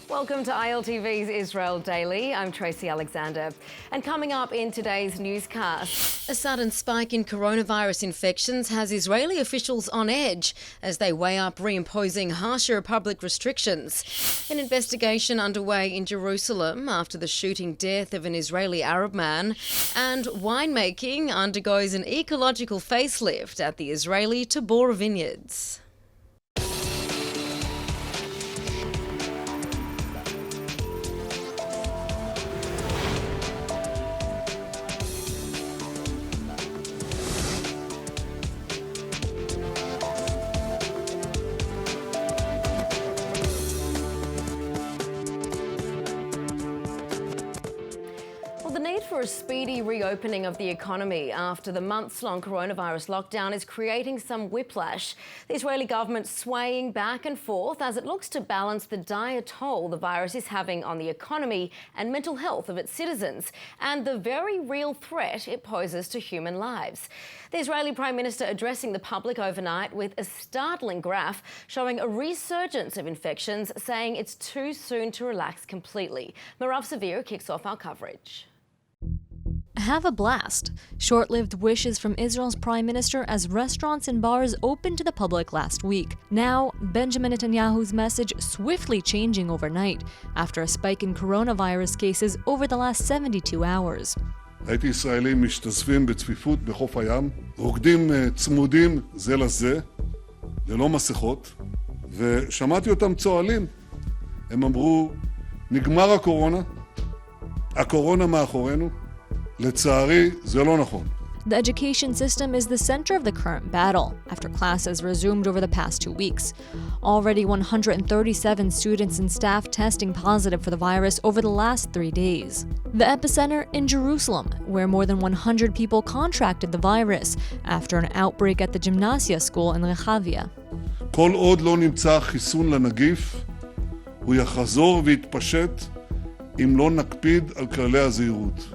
Welcome to ILTV's Israel Daily. I'm Tracy Alexander. And coming up in today's newscast, a sudden spike in coronavirus infections has Israeli officials on edge as they weigh up reimposing harsher public restrictions. An investigation underway in Jerusalem after the shooting death of an Israeli Arab man. And winemaking undergoes an ecological facelift at the Israeli Tabor vineyards. The need for a speedy reopening of the economy after the months-long coronavirus lockdown is creating some whiplash. The Israeli government swaying back and forth as it looks to balance the dire toll the virus is having on the economy and mental health of its citizens, and the very real threat it poses to human lives. The Israeli Prime Minister addressing the public overnight with a startling graph showing a resurgence of infections, saying it's too soon to relax completely. Marav Severe kicks off our coverage. Have a blast. Short-lived wishes from Israel's prime minister as restaurants and bars opened to the public last week. Now, Benjamin Netanyahu's message swiftly changing overnight after a spike in coronavirus cases over the last 72 hours. ראיתי ישראלים משתזפים בצפיפות בחוף הים, רוקדים צמודים זה לזה, ללא מסכות, ושמעתי אותם צועלים. הם אמרו, נגמר הקורונה מאחורינו. לצערי, זה לא נכון. The education system is the center of the current battle after classes resumed over the past 2 weeks. Already 137 students and staff testing positive for the virus over the last 3 days. The epicenter in Jerusalem, where more than 100 people contracted the virus after an outbreak at the Gymnasia school in Rehavia. כל עוד לא נמצא חיסון לנגיף, הוא יחזור ויתפשט אם לא נקפיד על כללי הזהירות.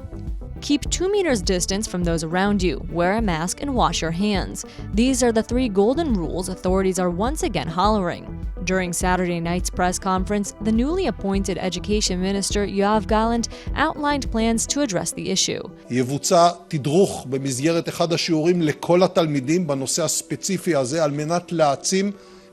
Keep 2 meters distance from those around you, wear a mask, and wash your hands. These are the 3 golden rules authorities are once again hollering. During Saturday night's press conference, the newly appointed Education Minister Yoav Gallant outlined plans to address the issue. יבוצע תדרוך במסגרת אחד השיעורים לכל התלמידים בנושא הספציפי הזה על מנת להעצים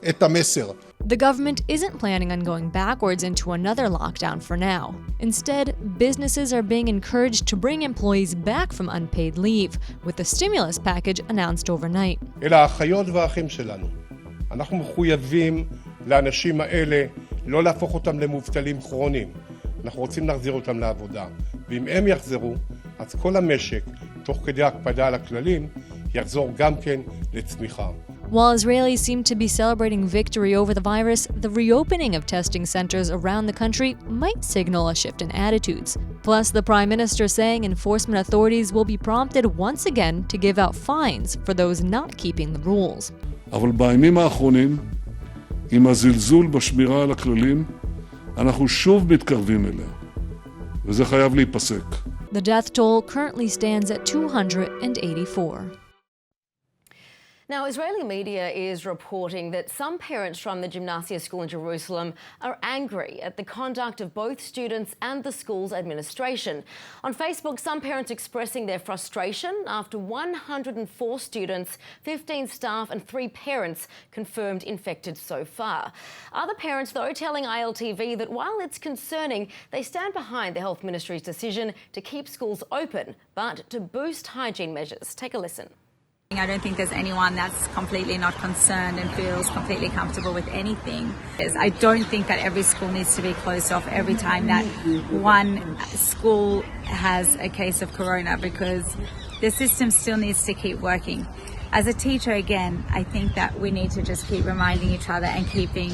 את המסר. The government isn't planning on going backwards into another lockdown for now. Instead, businesses are being encouraged to bring employees back from unpaid leave, with the stimulus package announced overnight. אלה האחיות והאחים שלנו. אנחנו מחויבים לאנשים האלה לא להפוך אותם למובטלים כרוניים. אנחנו רוצים להחזיר אותם לעבודה. ואם הם יחזרו, אז כל המשק, תוך כדי הקפדה על הכללים, יחזור גם כן לצמיחה. While Israelis seem to be celebrating victory over the virus, the reopening of testing centers around the country might signal a shift in attitudes. Plus, the Prime Minister saying enforcement authorities will be prompted once again to give out fines for those not keeping the rules. אבל בימים האחרונים, עם הזלזול בשמירה על הכללים, אנחנו שוב מתקרבים אליה, וזה חייב להיפסק. The death toll currently stands at 284. Now, Israeli media is reporting that some parents from the Gymnasia school in Jerusalem are angry at the conduct of both students and the school's administration. On Facebook, some parents expressing their frustration after 104 students, 15 staff and 3 parents confirmed infected so far. Other parents, though, telling ILTV that while it's concerning, they stand behind the Health Ministry's decision to keep schools open, but to boost hygiene measures. Take a listen. I don't think there's anyone that's completely not concerned and feels completely comfortable with anything. I don't think that every school needs to be closed off every time that one school has a case of corona, because the system still needs to keep working. As a teacher, again, I think that we need to just keep reminding each other and keeping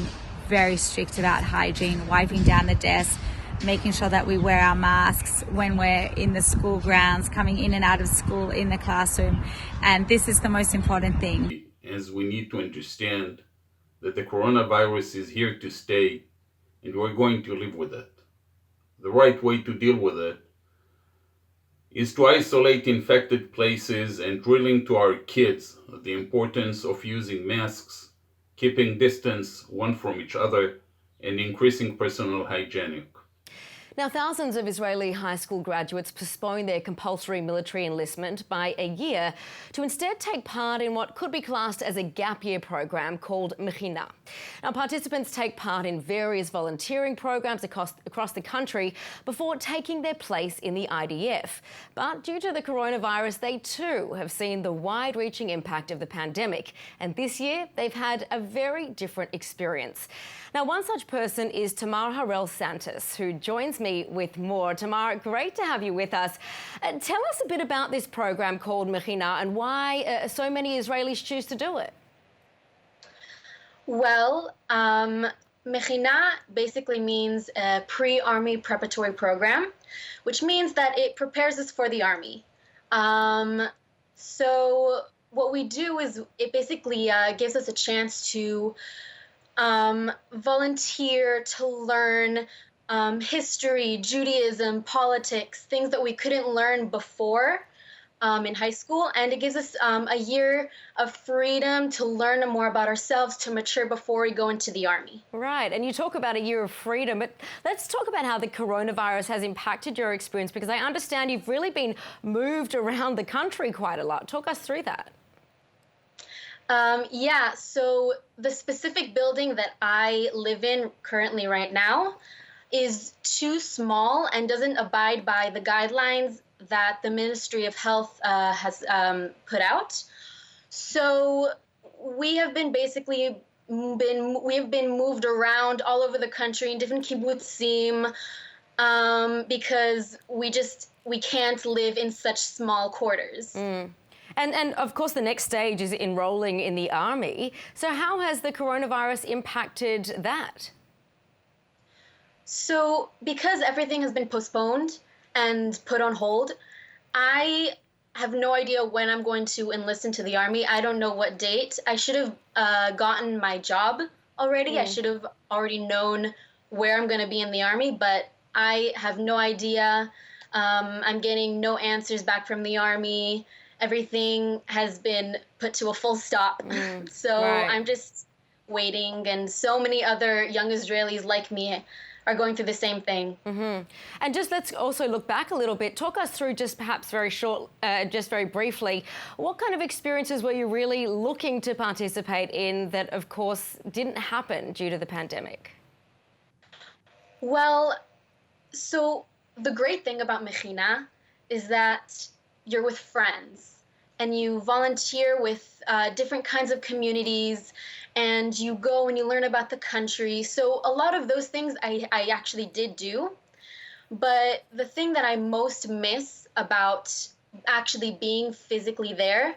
very strict about hygiene, wiping down the desk, making sure that we wear our masks when we're in the school grounds, coming in and out of school, in the classroom. And this is the most important thing. As we need to understand that the coronavirus is here to stay and we're going to live with it. The right way to deal with it is to isolate infected places and drilling to our kids the importance of using masks, keeping distance one from each other, and increasing personal hygiene. Now, thousands of Israeli high school graduates postponed their compulsory military enlistment by a year to instead take part in what could be classed as a gap year program called Mechina. Now, participants take part in various volunteering programs across the country before taking their place in the IDF. But due to the coronavirus, they too have seen the wide-reaching impact of the pandemic. And this year, they've had a very different experience. Now, one such person is Tamar Harel Santos, who joins me with more. Tamar, great to have you with us. Tell us a bit about this program called Mechina and why so many Israelis choose to do it. Well, Mechina basically means a pre-army preparatory program, which means that it prepares us for the army. So what we do is it basically gives us a chance to volunteer, to learn history, Judaism, politics, things that we couldn't learn before in high school. And it gives us a year of freedom to learn more about ourselves, to mature before we go into the army. Right. And you talk about a year of freedom, but let's talk about how the coronavirus has impacted your experience, because I understand you've really been moved around the country quite a lot. Talk us through that. Yeah, so the specific building that I live in currently right now is too small and doesn't abide by the guidelines that the Ministry of Health has put out. So we have been moved around all over the country in different kibbutzim because we can't live in such small quarters. And of course, the next stage is enrolling in the army. So how has the coronavirus impacted that? So because everything has been postponed and put on hold, I have no idea when I'm going to enlist into the army. I don't know what date. I should have gotten my job already. I should have already known where I'm going to be in the army, but I have no idea. I'm getting no answers back from the army. Everything has been put to a full stop. So right. I'm just waiting, and so many other young Israelis like me are going through the same thing. And just let's also look back a little bit. Talk us through just perhaps just very briefly, what kind of experiences were you really looking to participate in that, of course, didn't happen due to the pandemic? Well, so the great thing about Mechina is that you're with friends and you volunteer with different kinds of communities, and you go and you learn about the country. So a lot of those things I actually did do. But the thing that I most miss about actually being physically there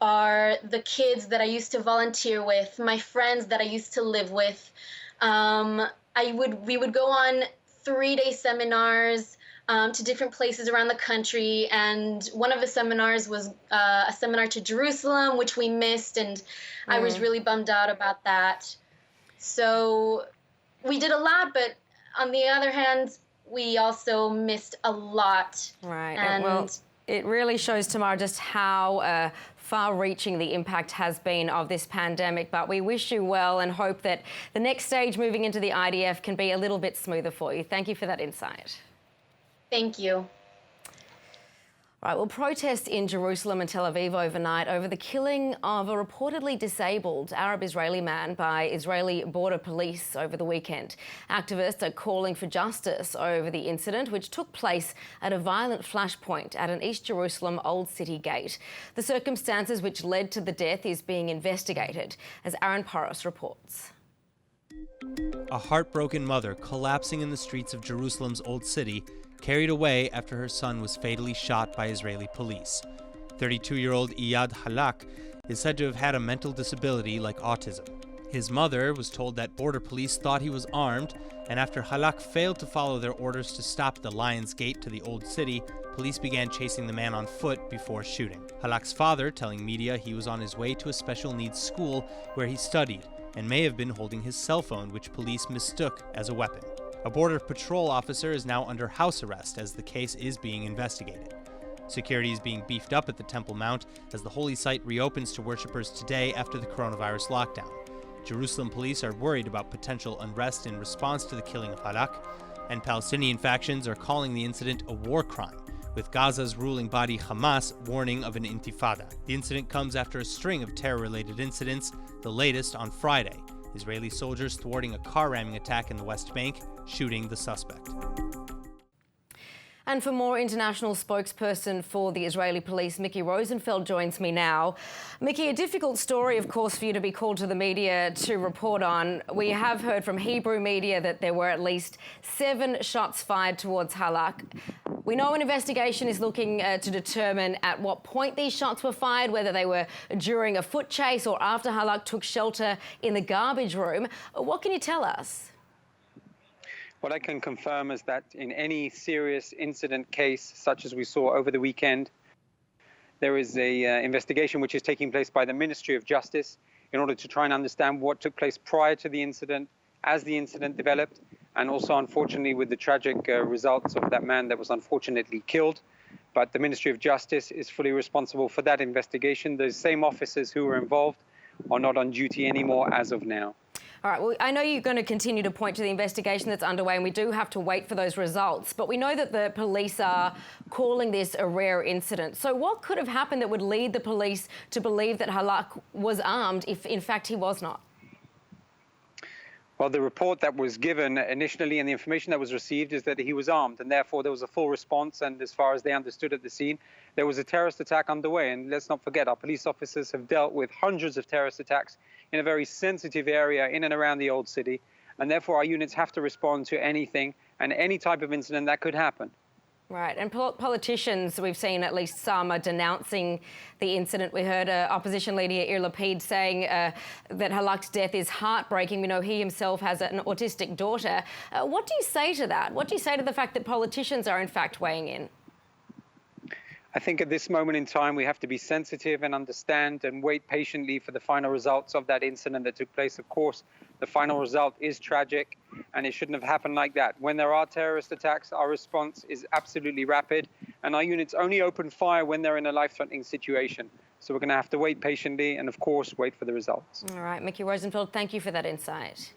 are the kids that I used to volunteer with, my friends that I used to live with. We would go on 3-day seminars to different places around the country, and one of the seminars was a seminar to Jerusalem, which we missed, and I was really bummed out about that. So we did a lot, but on the other hand, we also missed a lot. Right. And well, it really shows, Tamar, just how far-reaching the impact has been of this pandemic, but we wish you well and hope that the next stage moving into the IDF can be a little bit smoother for you. Thank you for that insight. Thank you. Right, well, protests in Jerusalem and Tel Aviv overnight over the killing of a reportedly disabled Arab-Israeli man by Israeli border police over the weekend. Activists are calling for justice over the incident, which took place at a violent flashpoint at an East Jerusalem Old City gate. The circumstances which led to the death is being investigated, as Aaron Poros reports. A heartbroken mother collapsing in the streets of Jerusalem's Old City, carried away after her son was fatally shot by Israeli police. 32-year-old Iyad Halak is said to have had a mental disability like autism. His mother was told that border police thought he was armed, and after Halak failed to follow their orders to stop the Lion's Gate to the Old City, police began chasing the man on foot before shooting. Halak's father telling media he was on his way to a special needs school where he studied and may have been holding his cell phone, which police mistook as a weapon. A Border Patrol officer is now under house arrest as the case is being investigated. Security is being beefed up at the Temple Mount as the holy site reopens to worshippers today after the coronavirus lockdown. Jerusalem police are worried about potential unrest in response to the killing of Halak, and Palestinian factions are calling the incident a war crime, with Gaza's ruling body Hamas warning of an intifada. The incident comes after a string of terror-related incidents, the latest on Friday, Israeli soldiers thwarting a car ramming attack in the West Bank, shooting the suspect. And for more, international spokesperson for the Israeli police, Mickey Rosenfeld, joins me now. Mickey, a difficult story, of course, for you to be called to the media to report on. We have heard from Hebrew media that there were at least 7 shots fired towards Halak. We know an investigation is looking to determine at what point these shots were fired, whether they were during a foot chase or after Halak took shelter in the garbage room. What can you tell us? What I can confirm is that in any serious incident case, such as we saw over the weekend, there is a investigation which is taking place by the Ministry of Justice in order to try and understand what took place prior to the incident, as the incident developed, and also, unfortunately, with the tragic results of that man that was unfortunately killed. But the Ministry of Justice is fully responsible for that investigation. The same officers who were involved are not on duty anymore as of now. All right, well, I know you're going to continue to point to the investigation that's underway, and we do have to wait for those results, but we know that the police are calling this a rare incident. So what could have happened that would lead the police to believe that Halak was armed if, in fact, he was not? Well, the report that was given initially and the information that was received is that he was armed, and therefore there was a full response, and as far as they understood at the scene, there was a terrorist attack underway. And let's not forget, our police officers have dealt with hundreds of terrorist attacks in a very sensitive area in and around the old city, and therefore our units have to respond to anything and any type of incident that could happen. Right, and politicians, we've seen at least some, are denouncing the incident. We heard opposition leader Yair Lapid saying that Halak's death is heartbreaking. We know he himself has an autistic daughter. What do you say to that? What do you say to the fact that politicians are in fact weighing in? I think at this moment in time, we have to be sensitive and understand and wait patiently for the final results of that incident that took place. Of course, the final result is tragic, and it shouldn't have happened like that. When there are terrorist attacks, our response is absolutely rapid, and our units only open fire when they're in a life-threatening situation. So we're going to have to wait patiently and, of course, wait for the results. All right, Mickey Rosenfeld, thank you for that insight.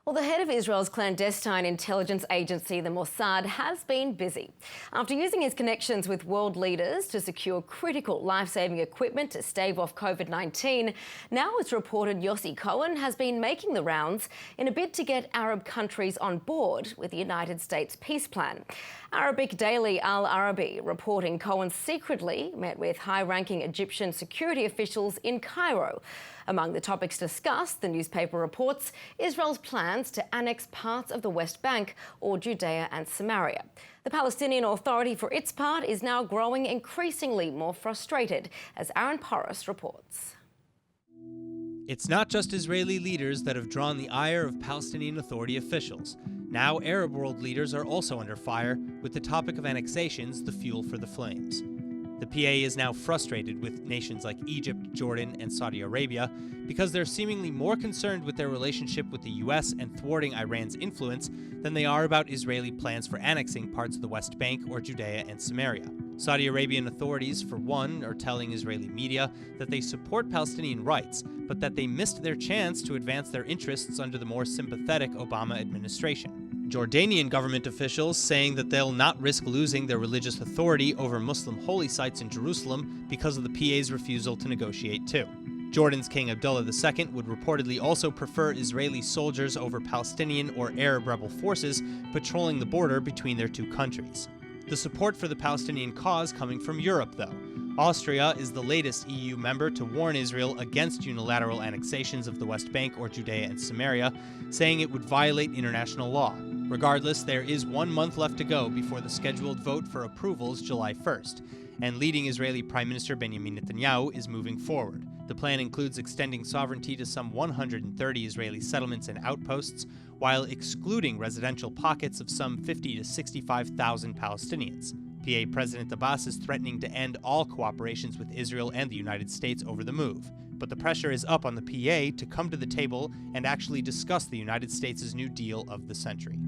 Well, the head of Israel's clandestine intelligence agency, the Mossad, has been busy. After using his connections with world leaders to secure critical life-saving equipment to stave off COVID-19, now it's reported Yossi Cohen has been making the rounds in a bid to get Arab countries on board with the United States peace plan. Arabic daily Al Arabi reporting Cohen secretly met with high-ranking Egyptian security officials in Cairo. Among the topics discussed, the newspaper reports Israel's plans to annex parts of the West Bank or Judea and Samaria. The Palestinian Authority, for its part, is now growing increasingly more frustrated, as Aaron Porras reports. It's not just Israeli leaders that have drawn the ire of Palestinian Authority officials. Now Arab world leaders are also under fire, with the topic of annexations the fuel for the flames. The PA is now frustrated with nations like Egypt, Jordan, and Saudi Arabia because they're seemingly more concerned with their relationship with the US and thwarting Iran's influence than they are about Israeli plans for annexing parts of the West Bank or Judea and Samaria. Saudi Arabian authorities, for one, are telling Israeli media that they support Palestinian rights, but that they missed their chance to advance their interests under the more sympathetic Obama administration. Jordanian government officials saying that they'll not risk losing their religious authority over Muslim holy sites in Jerusalem because of the PA's refusal to negotiate too. Jordan's King Abdullah II would reportedly also prefer Israeli soldiers over Palestinian or Arab rebel forces patrolling the border between their two countries. The support for the Palestinian cause coming from Europe, though. Austria is the latest EU member to warn Israel against unilateral annexations of the West Bank or Judea and Samaria, saying it would violate international law. Regardless, there is 1 month left to go before the scheduled vote for approvals July 1st, and leading Israeli Prime Minister Benjamin Netanyahu is moving forward. The plan includes extending sovereignty to some 130 Israeli settlements and outposts, while excluding residential pockets of some 50 to 65,000 Palestinians. PA President Abbas is threatening to end all cooperations with Israel and the United States over the move. But the pressure is up on the PA to come to the table and actually discuss the United States' new deal of the century.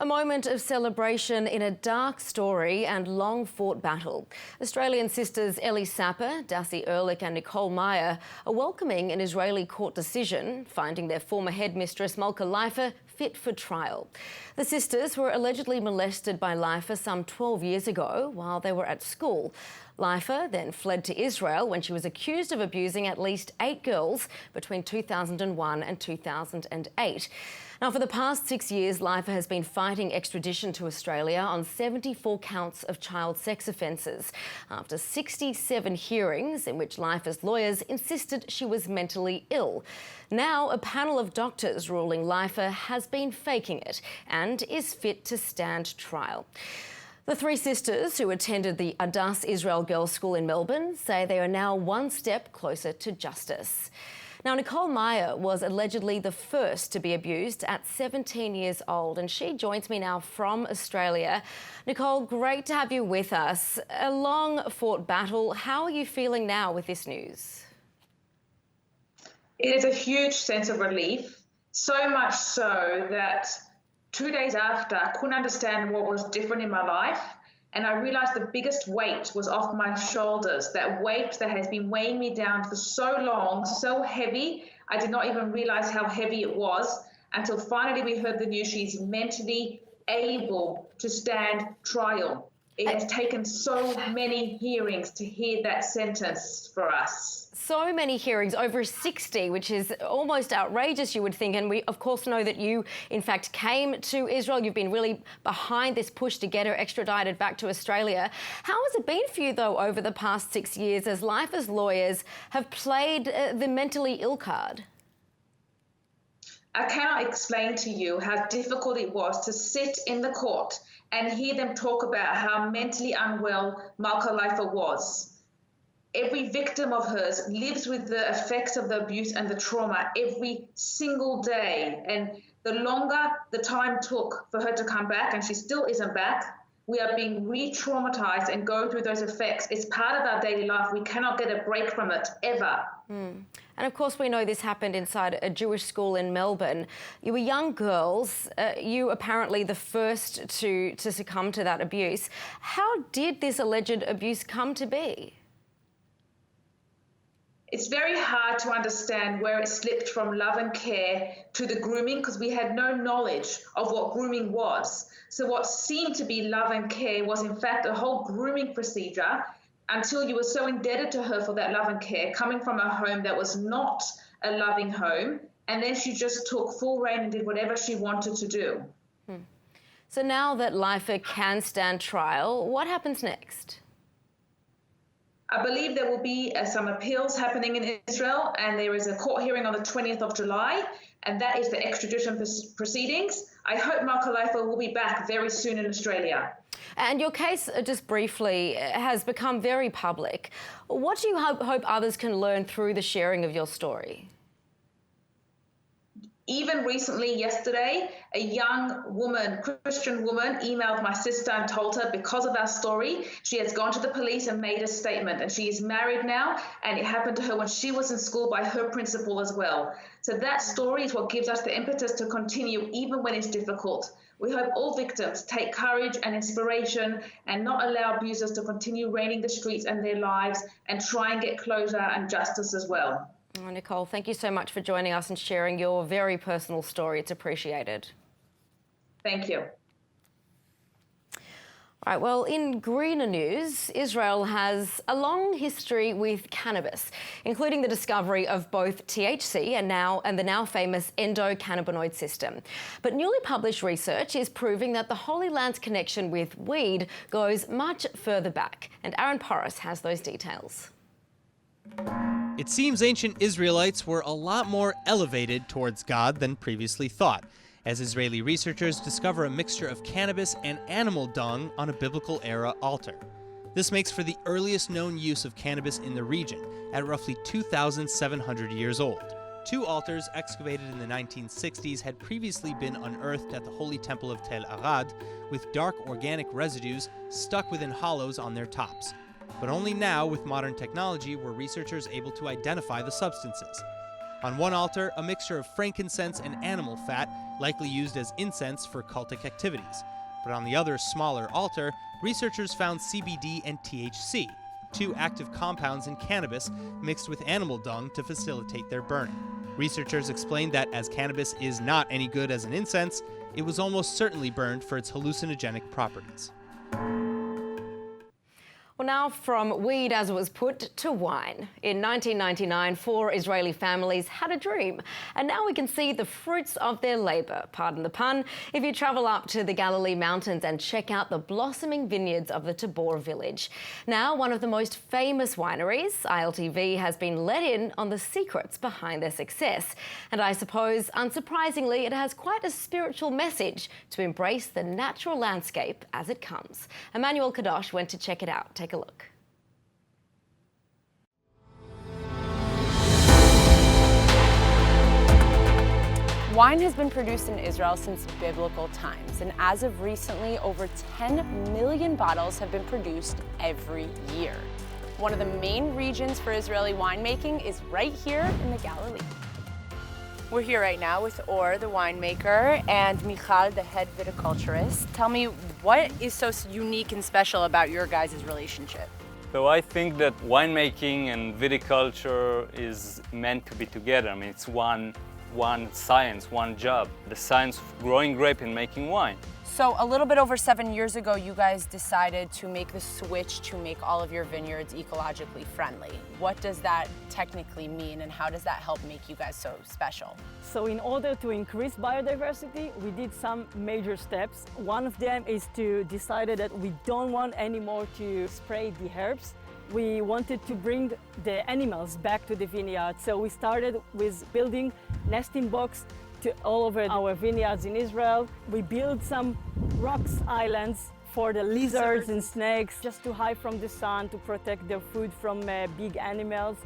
A moment of celebration in a dark story and long-fought battle. Australian sisters Ellie Sapper, Dassie Ehrlich and Nicole Meyer are welcoming an Israeli court decision, finding their former headmistress Malka Leifer fit for trial. The sisters were allegedly molested by Leifer some 12 years ago while they were at school. Leifer then fled to Israel when she was accused of abusing at least 8 girls between 2001 and 2008. Now, for the past 6 years, Leifer has been fighting extradition to Australia on 74 counts of child sex offences after 67 hearings in which Leifer's lawyers insisted she was mentally ill. Now, a panel of doctors ruling Leifer has been faking it and is fit to stand trial. The 3 sisters who attended the Adas Israel Girls' School in Melbourne say they are now one step closer to justice. Now, Nicole Meyer was allegedly the first to be abused at 17 years old, and she joins me now from Australia. Nicole, great to have you with us. A long-fought battle. How are you feeling now with this news? It is a huge sense of relief, so much so that 2 days after, I couldn't understand what was different in my life. And I realized the biggest weight was off my shoulders, that weight that has been weighing me down for so long, so heavy. I did not even realize how heavy it was until finally we heard the news she's mentally able to stand trial. It has taken so many hearings to hear that sentence for us. So many hearings, over 60, which is almost outrageous, you would think. And we, of course, know that you, in fact, came to Israel. You've been really behind this push to get her extradited back to Australia. How has it been for you, though, over the past 6 years as Leifer's lawyers have played the mentally ill card? I cannot explain to you how difficult it was to sit in the court and hear them talk about how mentally unwell Malka Leifer was. Every victim of hers lives with the effects of the abuse and the trauma every single day. And the longer the time took for her to come back, and she still isn't back, we are being re-traumatized and going through those effects. It's part of our daily life. We cannot get a break from it, ever. And of course, we know this happened inside a Jewish school in Melbourne. You were young girls. You apparently the first to succumb to that abuse. How did this alleged abuse come to be? It's very hard to understand where it slipped from love and care to the grooming, because we had no knowledge of what grooming was. So what seemed to be love and care was in fact a whole grooming procedure, until you were so indebted to her for that love and care, coming from a home that was not a loving home. And then she just took full reign and did whatever she wanted to do. So now that Leifer can stand trial, what happens next? I believe there will be some appeals happening in Israel, and there is a court hearing on the 20th of July, and that is the extradition proceedings. I hope Malka Leifer will be back very soon in Australia. And your case, just briefly, has become very public. What do you hope others can learn through the sharing of your story? Even recently, yesterday, a young woman, Christian woman, emailed my sister and told her because of our story, she has gone to the police and made a statement. And she is married now, and it happened to her when she was in school by her principal as well. So that story is what gives us the impetus to continue even when it's difficult. We hope all victims take courage and inspiration and not allow abusers to continue reigning the streets and their lives, and try and get closure and justice as well. Oh, Nicole, thank you so much for joining us and sharing your very personal story. It's appreciated. Thank you. All right, well, in greener news, Israel has a long history with cannabis, including the discovery of both THC and the now famous endocannabinoid system. But newly published research is proving that the Holy Land's connection with weed goes much further back. And Aaron Porras has those details. It seems ancient Israelites were a lot more elevated towards God than previously thought, as Israeli researchers discover a mixture of cannabis and animal dung on a biblical-era altar. This makes for the earliest known use of cannabis in the region, at roughly 2,700 years old. 2 altars excavated in the 1960s had previously been unearthed at the Holy Temple of Tel Aviv, with dark organic residues stuck within hollows on their tops. But only now, with modern technology, were researchers able to identify the substances. On one altar, a mixture of frankincense and animal fat, likely used as incense for cultic activities. But on the other, smaller altar, researchers found CBD and THC, two active compounds in cannabis mixed with animal dung to facilitate their burning. Researchers explained that as cannabis is not any good as an incense, it was almost certainly burned for its hallucinogenic properties. Well, now from weed, as it was put, to wine. In 1999, 4 Israeli families had a dream, and now we can see the fruits of their labour, pardon the pun, if you travel up to the Galilee Mountains and check out the blossoming vineyards of the Tabor village. Now, one of the most famous wineries, ILTV, has been let in on the secrets behind their success. And I suppose, unsurprisingly, it has quite a spiritual message to embrace the natural landscape as it comes. Emmanuel Kadosh went to check it out. Take a look. Wine has been produced in Israel since biblical times, and as of recently, over 10 million bottles have been produced every year. One of the main regions for Israeli winemaking is right here in the Galilee. We're here right now with Or, the winemaker, and Michal, the head viticulturist. Tell me, what is so unique and special about your guys' relationship? So I think that winemaking and viticulture is meant to be together. I mean, it's one science, one job. The science of growing grape and making wine. So a little bit over 7 years ago, you guys decided to make the switch to make all of your vineyards ecologically friendly. What does that technically mean, and how does that help make you guys so special? So in order to increase biodiversity, we did some major steps. One of them is to decide that we don't want anymore to spray the herbs. We wanted to bring the animals back to the vineyard. So we started with building nesting box to all over our vineyards in Israel. We built some rocks islands for the lizards and snakes, just to hide from the sun, to protect their food from big animals.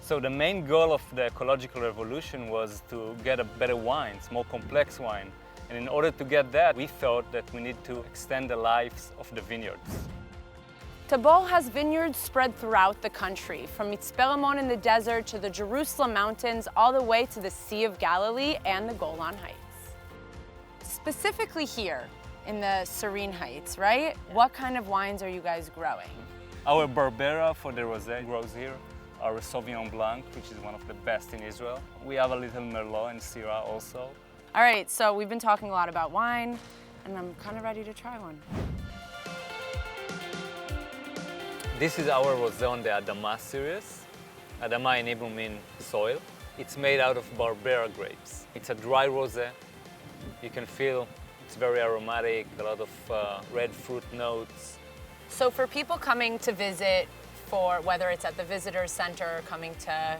So the main goal of the ecological revolution was to get a better wines, more complex wine. And in order to get that, we thought that we need to extend the lives of the vineyards. Tabor has vineyards spread throughout the country, from Mitzpe Ramon in the desert to the Jerusalem mountains, all the way to the Sea of Galilee and the Golan Heights. Specifically here in the Serene Heights, right? Yeah. What kind of wines are you guys growing? Our Barbera for the rosé grows here. Our Sauvignon Blanc, which is one of the best in Israel. We have a little Merlot and Syrah also. All right, so we've been talking a lot about wine, and I'm kind of ready to try one. This is our rosé on the Adama series. Adama in Hebrew means soil. It's made out of Barbera grapes. It's a dry rosé. You can feel it's very aromatic, a lot of red fruit notes. So for people coming to visit, for whether it's at the visitor center or coming to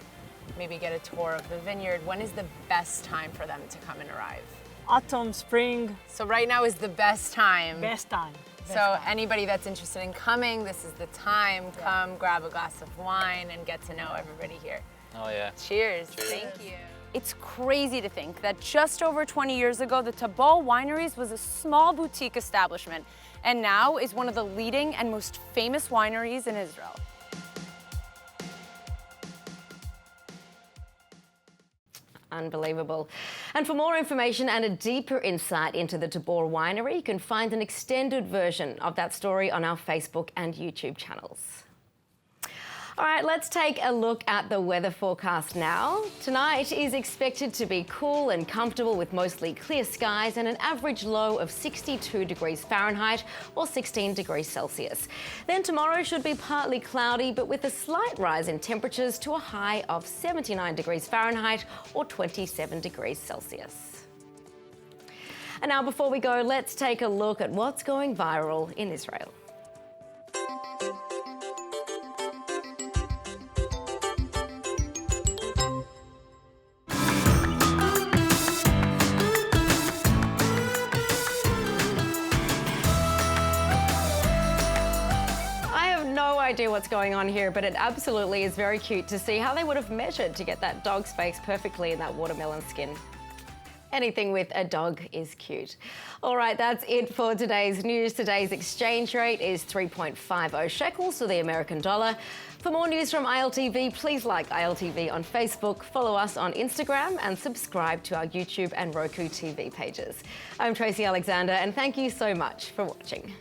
maybe get a tour of the vineyard, when is the best time for them to come and arrive? Autumn, spring. So right now is the best time. Best time. So anybody that's interested in coming, this is the time. Come grab a glass of wine and get to know everybody here. Oh yeah. Cheers. Thank you. It's crazy to think that just over 20 years ago, the Tabor Wineries was a small boutique establishment, and now is one of the leading and most famous wineries in Israel. Unbelievable. And for more information and a deeper insight into the Tabor Winery, you can find an extended version of that story on our Facebook and YouTube channels. All right, let's take a look at the weather forecast now. Tonight is expected to be cool and comfortable with mostly clear skies and an average low of 62 degrees Fahrenheit or 16 degrees Celsius. Then tomorrow should be partly cloudy, but with a slight rise in temperatures to a high of 79 degrees Fahrenheit or 27 degrees Celsius. And now before we go, let's take a look at what's going viral in Israel. Idea what's going on here, but it absolutely is very cute to see how they would have measured to get that dog's face perfectly in that watermelon skin. Anything with a dog is cute. All right, that's it for today's news. Today's exchange rate is 3.50 shekels to the American dollar. For more news from ILTV, please like ILTV on Facebook, follow us on Instagram, and subscribe to our YouTube and Roku TV pages. I'm Tracy Alexander, and thank you so much for watching.